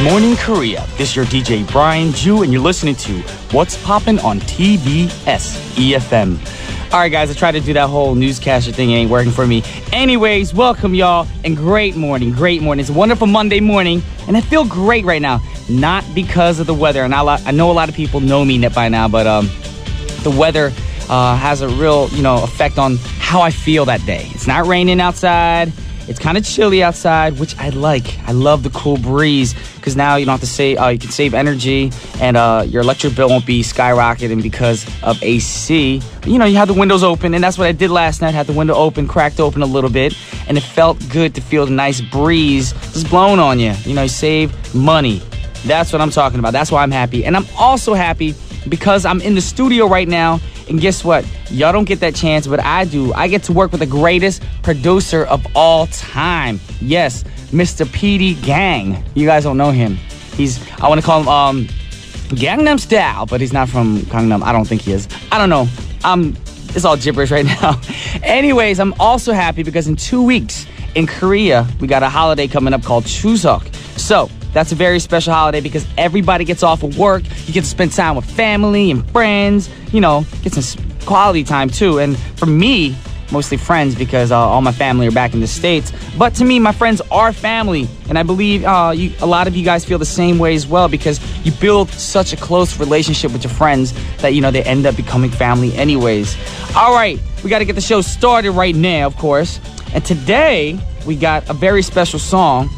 Morning Korea. This is your DJ Brian Ju, and you're listening to What's Poppin' on TBS efm. All right, guys, I tried to do that whole newscaster thing. It ain't working for me. Anyways, welcome, y'all, and great morning, great morning. It's a wonderful Monday morning, and I feel great right now. Not because of the weather, and I know a lot of people know me by now, but the weather has a real, effect on how I feel that day. It's not raining outside. It's kind of chilly outside, which I like. I love the cool breeze because now you don't have to say you can save energy and your electric bill won't be skyrocketing because of AC. But, you have the windows open, and that's what I did last night. Had the window open, cracked open a little bit, and it felt good to feel the nice breeze just blowing on you. You save money. That's what I'm talking about. That's why I'm happy. And I'm also happy because I'm in the studio right now. And guess what? Y'all don't get that chance, but I do. I get to work with the greatest producer of all time. Yes, Mr. PD Gang. You guys don't know him. I want to call him Gangnam Style, but he's not from Gangnam. I don't think he is. I don't know. It's all gibberish right now. Anyways, I'm also happy because in 2 weeks in Korea, we got a holiday coming up called Chuseok. So that's a very special holiday because everybody gets off of work. You get to spend time with family and friends, get some quality time too. And for me, mostly friends because all my family are back in the States. But to me, my friends are family. And I believe a lot of you guys feel the same way as well because you build such a close relationship with your friends that, they end up becoming family anyways. All right, we got to get the show started right now, of course. And today, we got a very special song.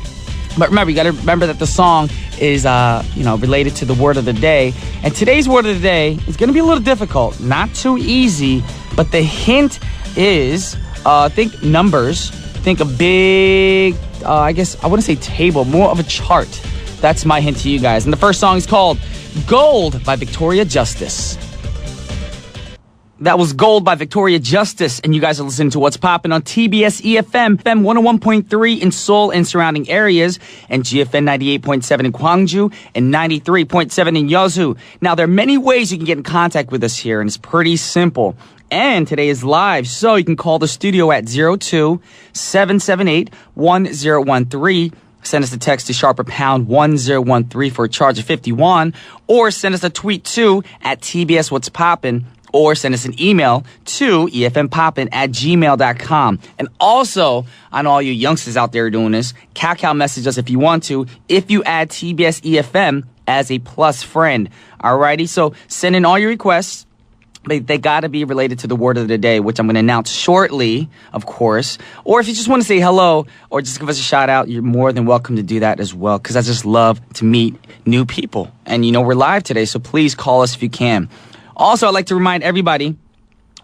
But remember, you got to remember that the song is, related to the word of the day. And today's word of the day is going to be a little difficult. Not too easy, but the hint is, think numbers. Think a big, I wouldn't say table, more of a chart. That's my hint to you guys. And the first song is called Gold by Victoria Justice. That was Gold by Victoria Justice, and you guys are listening to What's Poppin' on TBS efm, FM 101.3 in Seoul and surrounding areas, and GFN 98.7 in Gwangju and 93.7 in Yeosu. Now, there are many ways you can get in contact with us here, and it's pretty simple. And today is live, so you can call the studio at 02-778-1013. Send us a text to sharper pound 1013 for a charge of 51, or send us a tweet too at TBS What's Poppin'. Or send us an email to efmpoppin@gmail.com. And also, on all you youngsters out there doing this, Kakao message us if you want to, if you add TBS EFM as a plus friend. Alrighty, so send in all your requests. But they got to be related to the word of the day, which I'm going to announce shortly, of course. Or if you just want to say hello or just give us a shout out, you're more than welcome to do that as well. Because I just love to meet new people. And we're live today, so please call us if you can. Also, I'd like to remind everybody,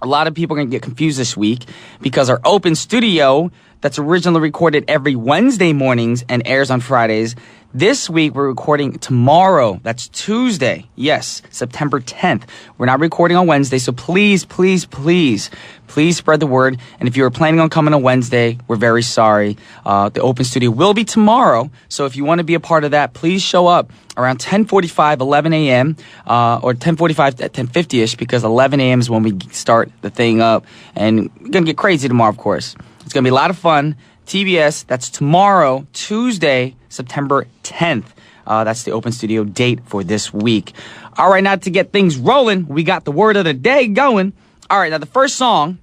a lot of people are going to get confused this week because our open studio that's originally recorded every Wednesday mornings and airs on Fridays, this week we're recording tomorrow. That's Tuesday. Yes, September 10th. We're not recording on Wednesday, so please, please, please, please spread the word. And if you were planning on coming on Wednesday, we're very sorry. The open studio will be tomorrow, so if you want to be a part of that, please show up around 10:45, 11 a.m., or 10:45 at 10:50-ish, because 11 a.m. is when we start the thing up. And we're going to get crazy tomorrow, of course. It's going to be a lot of fun. TBS, that's tomorrow, Tuesday, September 10th. That's the open studio date for this week. All right, now to get things rolling, we got the word of the day going. All right, now the first song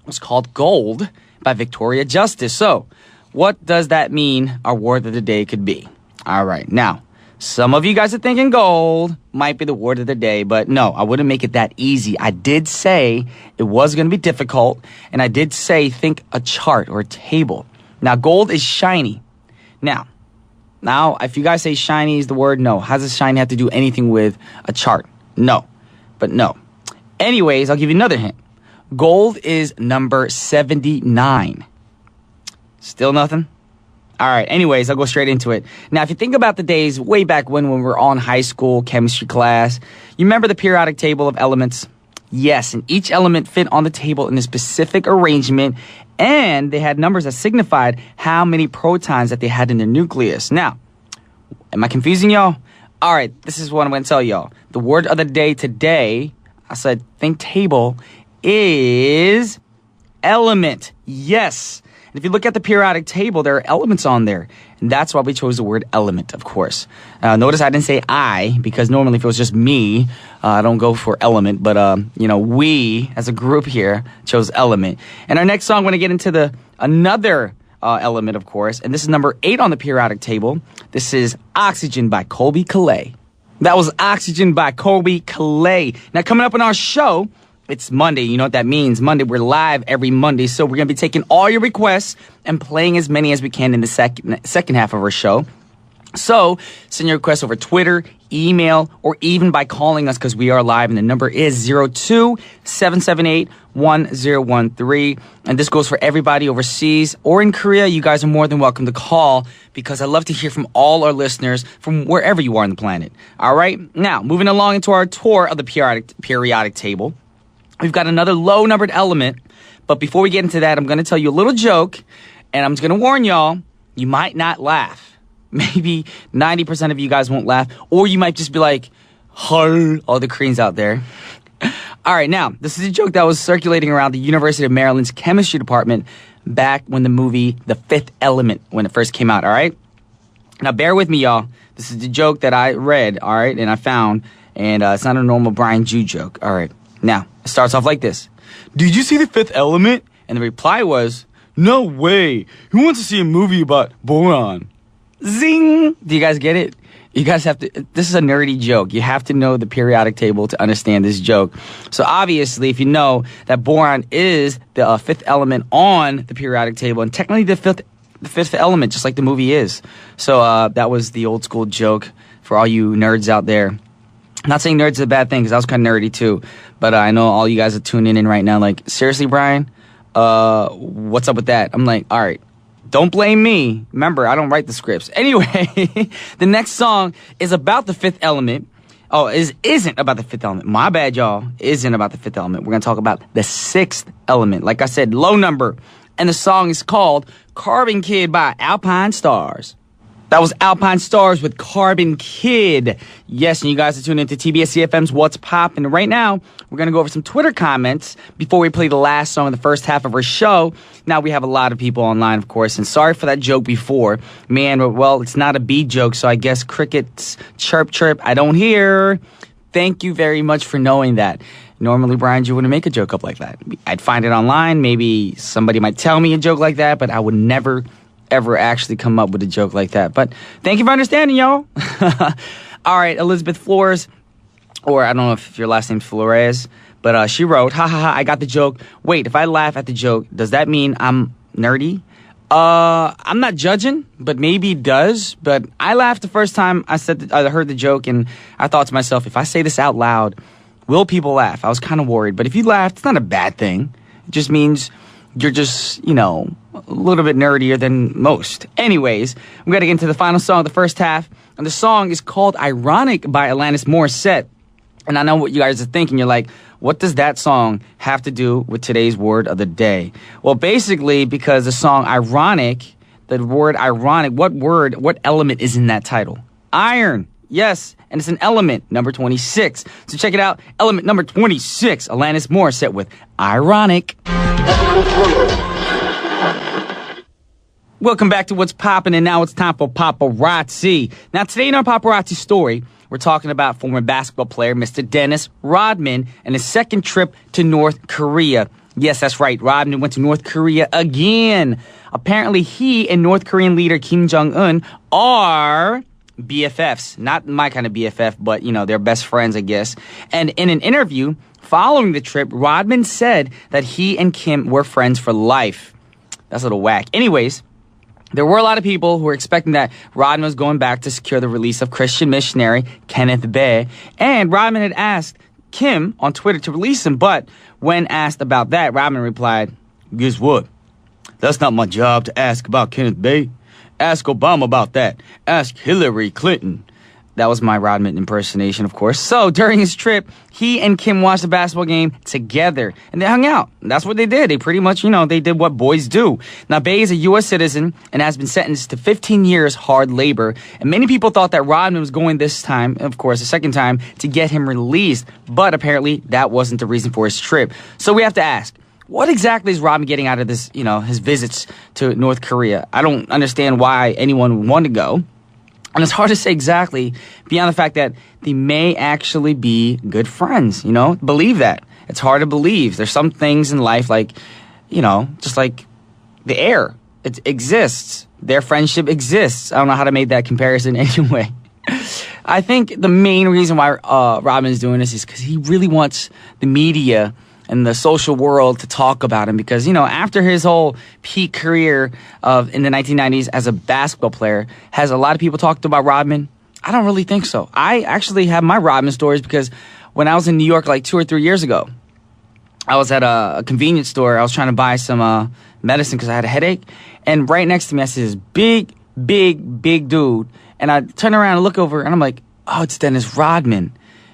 was called Gold by Victoria Justice. So what does that mean our word of the day could be? All right, now, some of you guys are thinking gold might be the word of the day, but no, I wouldn't make it that easy. I did say it was going to be difficult, and I did say think a chart or a table. Now, gold is shiny. Now, if you guys say shiny is the word, no. How does shiny have to do anything with a chart? No, but no. Anyways, I'll give you another hint. Gold is number 79. Still nothing? All right, anyways, I'll go straight into it. Now, if you think about the days way back when we were all in high school chemistry class, you remember the periodic table of elements? Yes, and each element fit on the table in a specific arrangement, and they had numbers that signified how many protons that they had in their nucleus. Now, am I confusing y'all? All right, this is what I'm going to tell y'all. The word of the day today, I said think table, is element. Yes. And if you look at the periodic table, there are elements on there. And that's why we chose the word element, of course. Notice I didn't say I, because normally if it was just me, I don't go for element. But, we, as a group here, chose element. And our next song, we're going to get into another element, of course. And this is number 8 on the periodic table. This is Oxygen by Colby Calais. That was Oxygen by Colby Calais. Now, coming up on our show, it's Monday. You know what that means. Monday, we're live every Monday. So we're going to be taking all your requests and playing as many as we can in the second half of our show. So send your requests over Twitter, email, or even by calling us because we are live. And the number is 02-778-1013. And this goes for everybody overseas or in Korea. You guys are more than welcome to call because I love to hear from all our listeners from wherever you are on the planet. All right. Now, moving along into our tour of the periodic table. We've got another low-numbered element, but before we get into that, I'm going to tell you a little joke, and I'm just going to warn y'all, you might not laugh. Maybe 90% of you guys won't laugh, or you might just be like, "Hull," all the Koreans out there. All right, now, this is a joke that was circulating around the University of Maryland's chemistry department back when the movie The Fifth Element, when it first came out, all right? Now, bear with me, y'all. This is the joke that I read, all right, and I found, and it's not a normal Brian Jew joke, all right? Now, it starts off like this. Did you see The Fifth Element? And the reply was, no way. Who wants to see a movie about boron? Zing! Do you guys get it? You guys have to, this is a nerdy joke. You have to know the periodic table to understand this joke. So obviously, if you know that boron is the fifth element on the periodic table, and technically the fifth element, just like the movie is. So that was the old school joke for all you nerds out there. I'm not saying nerds is a bad thing, because I was kind of nerdy too. But I know all you guys are tuning in right now like, seriously, Brian? What's up with that? I'm like, all right, don't blame me. Remember, I don't write the scripts. Anyway, the next song is about the fifth element. Oh, isn't about the fifth element. My bad, y'all. Isn't about the fifth element. We're going to talk about the sixth element. Like I said, low number. And the song is called Carbon Kid by Alpine Stars. That was Alpine Stars with Carbon Kid. Yes, and you guys are tuning into TBS efm's What's Poppin'. Right now, we're going to go over some Twitter comments before we play the last song in the first half of our show. Now, we have a lot of people online, of course, and sorry for that joke before. Man, well, it's not a bee joke, so I guess crickets chirp chirp, I don't hear. Thank you very much for knowing that. Normally, Brian, you wouldn't make a joke up like that. I'd find it online. Maybe somebody might tell me a joke like that, but I would never ever actually come up with a joke like that. But thank you for understanding, y'all. All right, Elizabeth Flores, or I don't know if your last name's Flores, but she wrote, ha ha ha, I got the joke. Wait, if I laugh at the joke, does that mean I'm nerdy? I'm not judging, but maybe it does. But I laughed the first time I heard the joke, and I thought to myself, if I say this out loud, will people laugh? I was kind of worried. But if you laughed, it's not a bad thing. It just means you're just, a little bit nerdier than most. Anyways, we're going to get into the final song of the first half. And the song is called Ironic by Alanis Morissette. And I know what you guys are thinking. You're like, what does that song have to do with today's word of the day? Well, basically, because the song Ironic, the word ironic, what element is in that title? Iron. Yes, and it's an element, number 26. So check it out. Element number 26, Alanis Morissette with Ironic. Welcome back to What's Poppin', and now it's time for Paparazzi. Now, today in our Paparazzi story, we're talking about former basketball player Mr. Dennis Rodman and his second trip to North Korea. Yes, that's right. Rodman went to North Korea again. Apparently, he and North Korean leader Kim Jong-un are BFFs. Not my kind of BFF, but, they're best friends, I guess. And in an interview following the trip, Rodman said that he and Kim were friends for life. That's a little whack. Anyways, there were a lot of people who were expecting that Rodman was going back to secure the release of Christian missionary Kenneth Bae. And Rodman had asked Kim on Twitter to release him. But when asked about that, Rodman replied, guess what? That's not my job to ask about Kenneth Bae. Ask Obama about that. Ask Hillary Clinton. That was my Rodman impersonation, of course. So during his trip, he and Kim watched the basketball game together, and they hung out. And that's what they did. They pretty much, they did what boys do. Now, Bae is a U.S. citizen and has been sentenced to 15 years hard labor. And many people thought that Rodman was going this time, of course, the second time, to get him released. But apparently, that wasn't the reason for his trip. So we have to ask, What exactly is Robin getting out of this, his visits to North Korea? I don't understand why anyone would want to go. And it's hard to say exactly beyond the fact that they may actually be good friends, Believe that. It's hard to believe. There's some things in life like, just like the air. It exists. Their friendship exists. I don't know how to make that comparison anyway. I think the main reason why Robin is doing this is because he really wants the media and the social world to talk about him because, after his whole peak career in the 1990s as a basketball player, has a lot of people talked about Rodman? I don't really think so. I actually have my Rodman stories because when I was in New York like 2 or 3 years ago, I was at a convenience store. I was trying to buy some medicine because I had a headache. And right next to me, I see this big, big, big dude. And I turn around and look over, and I'm like, oh, it's Dennis Rodman.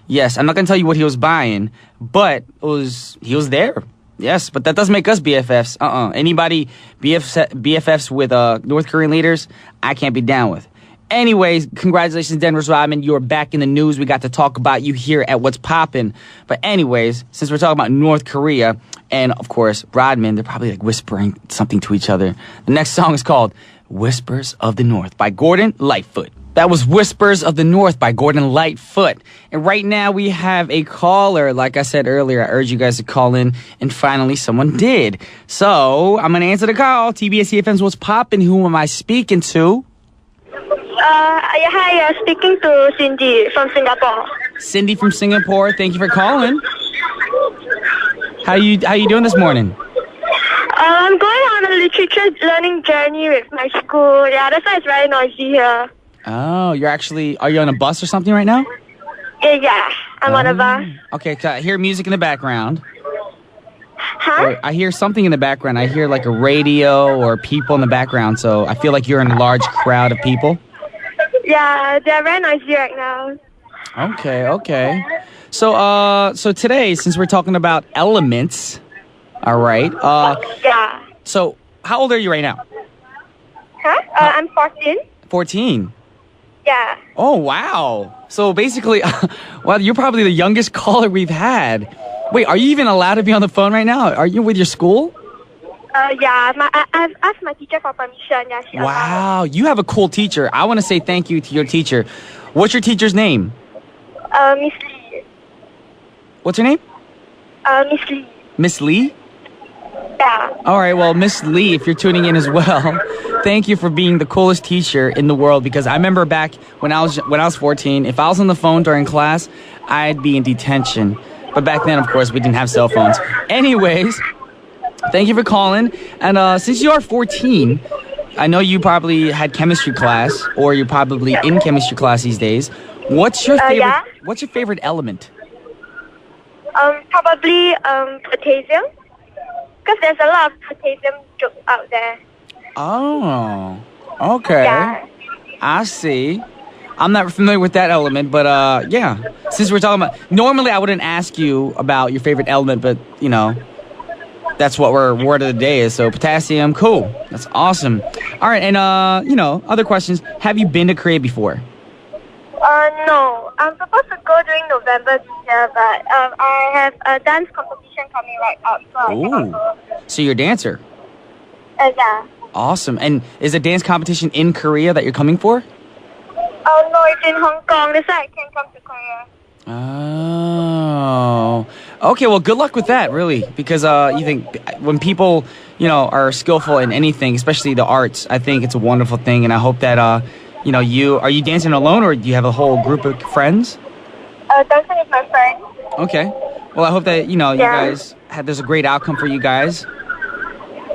Yes, I'm not going to tell you what he was buying, but he was there. Yes, but that doesn't make us BFFs. Anybody BFFs with North Korean leaders, I can't be down with. Anyways, congratulations, Dennis Rodman. You're back in the news. We got to talk about you here at What's Poppin'. But anyways, since we're talking about North Korea and, of course, Rodman, they're probably like whispering something to each other. The next song is called Whispers of the North by Gordon Lightfoot. That was Whispers of the North by Gordon Lightfoot. And right now we have a caller. Like I said earlier, I urge you guys to call in, and finally someone did. So I'm going to answer the call. TBS efm's What's Poppin'? Who am I speaking to? Hi, you're speaking to Cindy from Singapore. Cindy from Singapore, thank you for calling. How you doing this morning? I'm going on a literature learning journey with my school. Yeah, that's why it's very noisy here. Oh, are you on a bus or something right now? Yeah, I'm on a bus. Okay, I hear music in the background. Huh? Or I hear something in the background. I hear like a radio or people in the background, so I feel like you're in a large crowd of people. Yeah, they're very noisy right now. Okay. So today, since we're talking about elements, all right. Yeah. So, how old are you right now? Huh? I'm 14. 14? Yeah. Oh, wow. So basically, well, you're probably the youngest caller we've had. Wait, are you even allowed to be on the phone right now? Are you with your school? Yeah, I've asked my teacher for permission. Yeah, she wow, you have a cool teacher. I want to say thank you to your teacher. What's your teacher's name? Miss Lee. What's her name? Miss Lee. Miss Lee? Yeah. All right, well, Miss Lee, if you're tuning in as well, thank you for being the coolest teacher in the world, because I remember back when I was 14, if I was on the phone during class, I'd be in detention. But back then, of course, we didn't have cell phones. Anyways, thank you for calling. And since you are 14, I know you probably had chemistry class, or you're probably in chemistry class these days. What's your favorite? Yeah? What's your favorite element? Probably potassium, because there's a lot of potassium jokes out there. Oh, okay. Yeah. I see. I'm not familiar with that element, but yeah. Since we're talking about, normally I wouldn't ask you about your favorite element, but you know, that's what our word of the day is. So potassium, cool. That's awesome. All right, and you know, other questions. Have you been to Korea before? No. I'm supposed to go during November this year, but I have a dance competition coming right up, so I cannot go. So you're a dancer? Yeah. Awesome. And is a dance competition in Korea that you're coming for? Oh, no, it's in Hong Kong. That's why I can't come to Korea. Oh. Okay, well, good luck with that, really. Because you think when people, you know, are skillful in anything, especially the arts, I think it's a wonderful thing. And I hope that, you know, are you dancing alone, or do you have a whole group of friends? Dancing with my friends. Okay. Well, I hope that, you know, you guys there's a great outcome for you guys.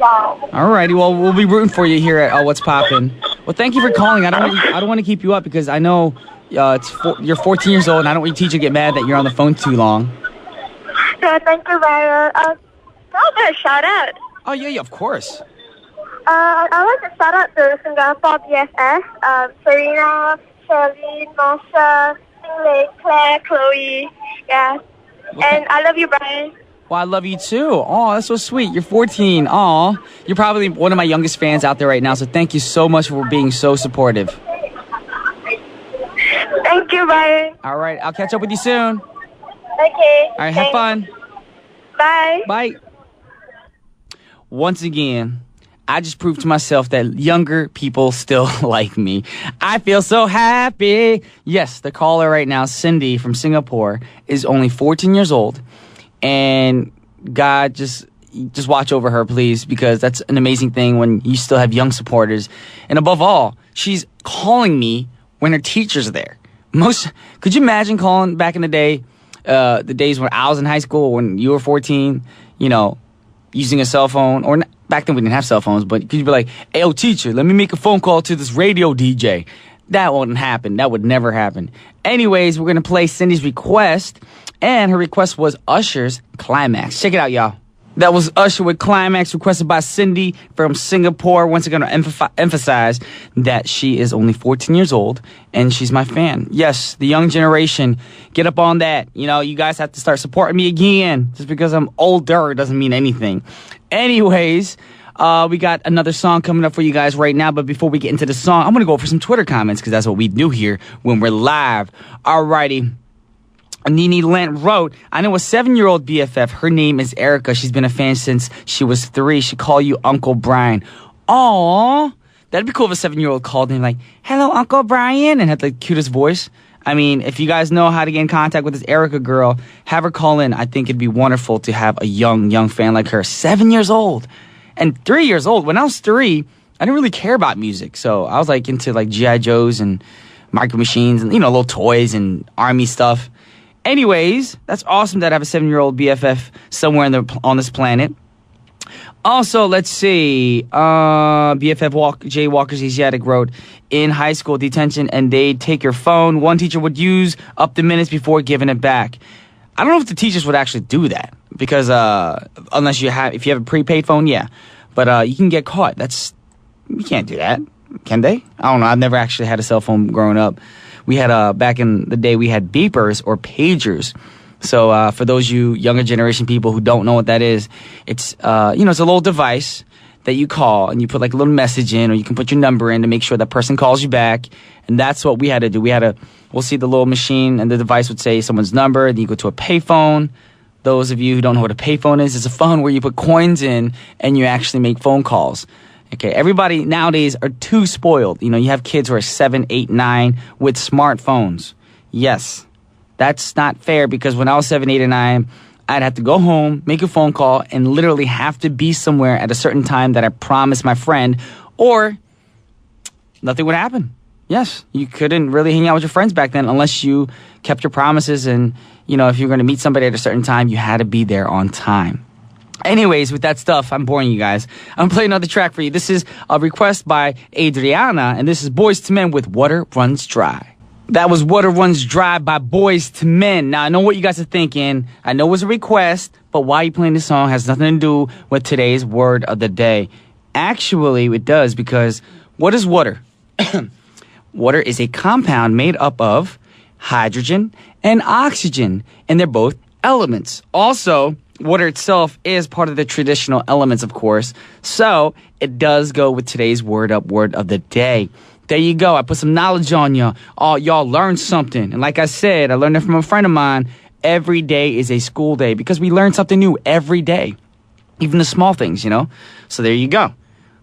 Wow. Alrighty, well, we'll be rooting for you here at What's Poppin'. Well, thank you for calling. I don't want to keep you up, because I know you're 14 years old, and I don't want your teacher to get mad that you're on the phone too long. Yeah, thank you, Byron. Can I get a shout out? Oh, yeah, of course. I want to shout out to Singapore BFF, Serena, Charlene, Marsha, Stingley, Claire, Chloe. Yeah. And I love you, Brian. Well, I love you too. Oh, that's so sweet. You're 14. Oh, you're probably one of my youngest fans out there right now, so thank you so much for being so supportive. Thank you, Brian. All right, I'll catch up with you soon. Okay. All right, have fun. Bye. Bye. once again, I just proved to myself that younger people still like me. I feel so happy. Yes, the caller right now, Cindy from Singapore, is only 14 years old. And God, just watch over her, please, because that's an amazing thing when you still have young supporters. And above all, she's calling me when her teacher's there. Could you imagine calling back in the day, the days when I was in high school, when you were 14, using a cell phone, or back then we didn't have cell phones, but could you be like, hey, yo, teacher, let me make a phone call to this radio DJ. That wouldn't happen. That would never happen. Anyways, we're going to play Cindy's request, and her request was Usher's Climax. Check it out, y'all. That was Usher with Climax, requested by Cindy from Singapore. Once again, I emphasize that she is only 14 years old, and she's my fan. Yes, the young generation, get up on that. You guys have to start supporting me again. Just because I'm older doesn't mean anything. Anyways, we got another song coming up for you guys right now. But before we get into the song, I'm going to go for some Twitter comments, because that's what we do here when we're live. Alrighty. Nene Lent wrote, I know a 7-year-old BFF. Her name is Erica. She's been a fan since she was 3. She called you Uncle Brian. Aww. That'd be cool if a 7-year-old called him like, hello, Uncle Brian, and had the cutest voice. I mean, if you guys know how to get in contact with this Erica girl, have her call in. I think it'd be wonderful to have a young fan like her. 7 years old. And 3 years old. When I was 3, I didn't really care about music. So I was like into like G.I. Joes and Micro Machines and, little toys and army stuff. Anyways, that's awesome that I have a 7-year-old BFF somewhere on this planet. Also, let's see. BFF Jay Walker's Asiatic wrote, in high school detention and they'd take your phone. One teacher would use up the minutes before giving it back. I don't know if the teachers would actually do that, because if you have a prepaid phone, yeah. But you can get caught. You can't do that. Can they? I don't know. I've never actually had a cell phone growing up. We had, back in the day, we had beepers or pagers. So for those you younger generation people who don't know what that is, it's, it's a little device that you call and you put like a little message in, or you can put your number in to make sure that person calls you back. And that's what we had to do. We'll see the little machine and the device would say someone's number, and you go to a payphone. Those of you who don't know what a payphone is, it's a phone where you put coins in and you actually make phone calls. Okay, everybody nowadays are too spoiled. You have kids who are 7, 8, 9 with smartphones. Yes, that's not fair, because when I was 7, 8, and 9, I'd have to go home, make a phone call, and literally have to be somewhere at a certain time that I promised my friend, or nothing would happen. Yes, you couldn't really hang out with your friends back then unless you kept your promises, and, if you're going to meet somebody at a certain time, you had to be there on time. Anyways, with that stuff, I'm boring you guys. I'm going to play another track for you. This is a request by Adriana, and this is Boyz II Men with Water Runs Dry. That was Water Runs Dry by Boyz II Men. Now, I know what you guys are thinking. I know it was a request, but why are you playing this song? It has nothing to do with today's word of the day. Actually, it does, because what is water? Water is a compound made up of hydrogen and oxygen, and they're both elements. Also, water itself is part of the traditional elements, of course. So it does go with today's word of the day. There you go. I put some knowledge on you. Oh, y'all learned something. And like I said, I learned it from a friend of mine. Every day is a school day, because we learn something new every day. Even the small things, So there you go.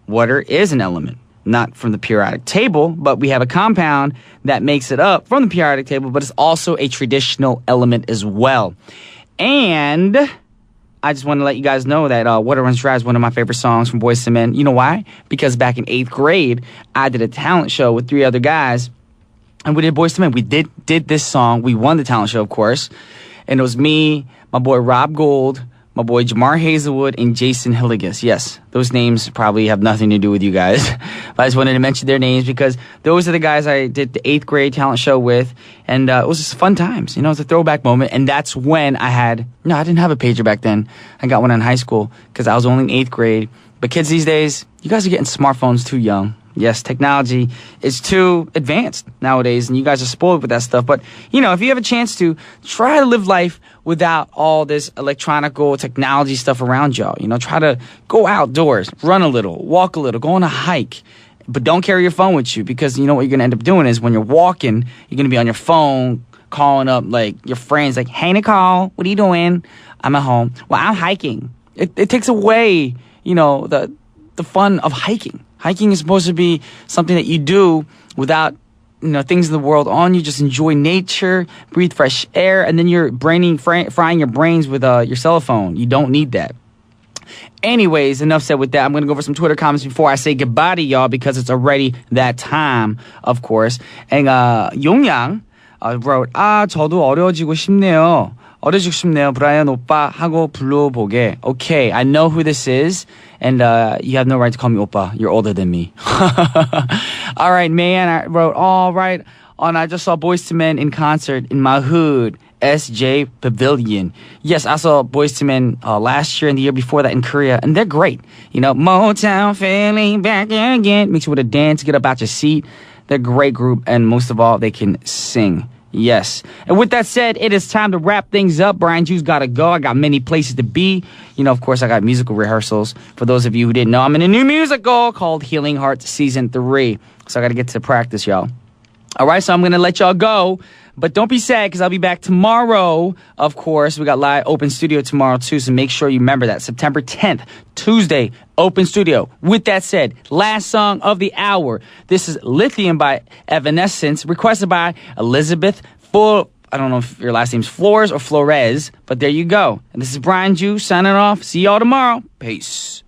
Water is an element. Not from the periodic table, but we have a compound that makes it up from the periodic table, but it's also a traditional element as well. And I just want to let you guys know that Water Runs Dry is one of my favorite songs from Boyz II Men. You know why? Because back in 8th grade, I did a talent show with 3 other guys, and we did Boyz II Men. We did this song. We won the talent show, of course. And it was me, my boy Rob Gold, my boy Jamar Hazelwood, and Jason Hilligus. Yes, those names probably have nothing to do with you guys. But I just wanted to mention their names because those are the guys I did the 8th grade talent show with. And it was just fun times. It was a throwback moment. And that's when I didn't have a pager back then. I got one in high school because I was only in 8th grade. But kids these days, you guys are getting smartphones too young. Yes, technology is too advanced nowadays, and you guys are spoiled with that stuff. But, if you have a chance to, try to live life without all this electronical technology stuff around y'all. Try to go outdoors, run a little, walk a little, go on a hike. But don't carry your phone with you, because what you're going to end up doing is when you're walking, you're going to be on your phone calling up, your friends, hey, Nicole, what are you doing? I'm at home. Well, I'm hiking. It takes away the fun of hiking. Hiking is supposed to be something that you do without things in the world on you. Just enjoy nature, breathe fresh air, and then you're frying your brains with your cell phone. You don't need that. Anyways, enough said with that. I'm going to go over some Twitter comments before I say goodbye to y'all because it's already that time, of course. And 용양 wrote, 저도 어려지고 싶네요. 어려지고 싶네요. 브라이언 오빠 하고 불러보게. Okay, I know who this is. And you have no right to call me oppa. You're older than me. All right, man. I wrote, all right. And I just saw Boyz II Men in concert in my hood. SJ Pavilion. Yes, I saw Boyz II Men last year and the year before that in Korea, and they're great. Motown feeling back again. Makes you want to dance, get up out your seat. They're a great group, and most of all, they can sing. Yes. And with that said, it is time to wrap things up. Brian Juice got to go. I got many places to be. Of course, I got musical rehearsals. For those of you who didn't know, I'm in a new musical called Healing Hearts Season 3. So I got to get to practice, y'all. All right, so I'm going to let y'all go. But don't be sad because I'll be back tomorrow, of course. We got live open studio tomorrow, too. So make sure you remember that. September 10th, Tuesday, open studio. With that said, last song of the hour. This is Lithium by Evanescence, requested by Elizabeth Full. I don't know if your last name's Flores or Flores, but there you go. And this is Brian Ju signing off. See y'all tomorrow. Peace.